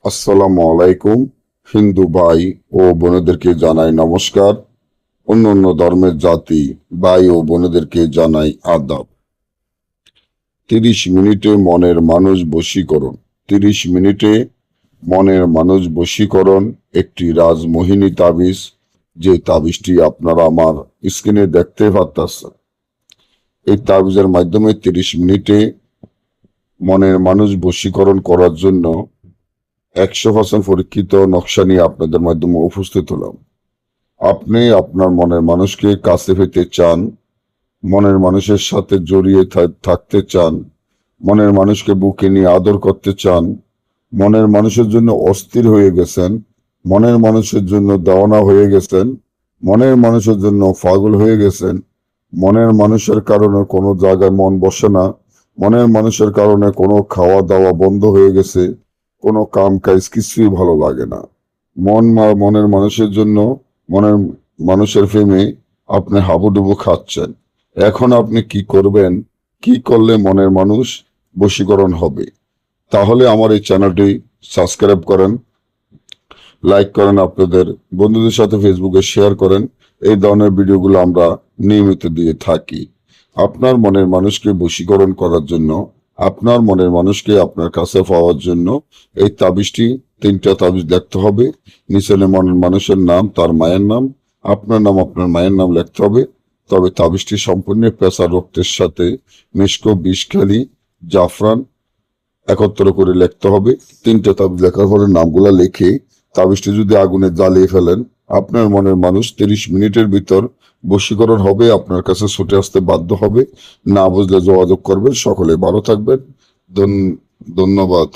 আসসালামু আলাইকুম। হিন্দু ভাই ও বোনেদেরকে জানাই নমস্কার। অন্য ধর্মের জাতি ভাই ও বোনেদেরকে জানাই আদাব। 30 মিনিটে মনের মানুষ বশীকরণ। 30 মিনিটে মনের মানুষ বশীকরণ একটি রাজমোহিনী তাবিজ, যে তাবিজটি আপনারা আমার স্ক্রিনে দেখতে পাচ্ছেন। এই তাবিজের মাধ্যমে 30 মিনিটে মনের মানুষ বশীকরণ করার জন্য 100% পরীক্ষিত নকশা নিয়ে আপনাদের মাধ্যমে উপস্থিত হলাম। আপনি আপনার মনের মানুষকে কাছে পেতে চান, মনের মানুষের সাথে জড়িয়ে থাকতে চান, মনের মানুষকে বুকে নিয়ে আদর করতে চান, মনের মানুষের জন্য অস্থির হয়ে গেছেন, মনের মানুষের জন্য দেওয়ানা হয়ে গেছেন, মনের মানুষের জন্য পাগল হয়ে গেছেন, মনের মানুষের কারণে কোনো জায়গায় মন বসে না, মনের মানুষের কারণে কোনো খাওয়া দাওয়া বন্ধ হয়ে গেছে, কোনো কাম কাজ কিছুই ভালো লাগে না। মনের মানুষের জন্য, মনের মানুষের প্রেমে আপনি হাবুডুবু খাচ্ছেন। এখন আপনি কি করবেন? কি করলে মনের মানুষ বশীকরণ হবে? তাহলে আমার এই চ্যানেলটি সাবস্ক্রাইব করেন, লাইক করেন, আপনাদের বন্ধুদের সাথে ফেসবুকে শেয়ার করেন। এই ধরনের ভিডিওগুলো আমরা নিয়মিত দিয়ে থাকি। আপনার মনের মানুষকে বশীকরণ করার জন্য, আপনার মনের মানুষকে আপনার কাছে পাওয়ার জন্য এই তাবিজটি, 3টা তাবিজ লিখতে হবে। নিচে মনের মানুষের নাম, তার মায়ের নাম, আপনার নাম, আপনার মায়ের নাম লিখতে হবে। তবে তাবিজটি সম্পূর্ণ পেশা রক্তের সাথে মিশক, বিষখালি, জাফরান একত্র করে লিখতে হবে। 3টা তাবিজ লেখার পরে নামগুলা লিখে তাবিজটি যদি আগুনে জ্বালিয়ে ফেলেন, আপনার মনের মানুষ 30 মিনিটের ভিতর বশীকরণ হবে, আপনার কাছে ছুটে আসতে বাধ্য হবে। না বুঝলে যোগাযোগ করবেন। সকলে ভালো থাকবেন। ধন্যবাদ।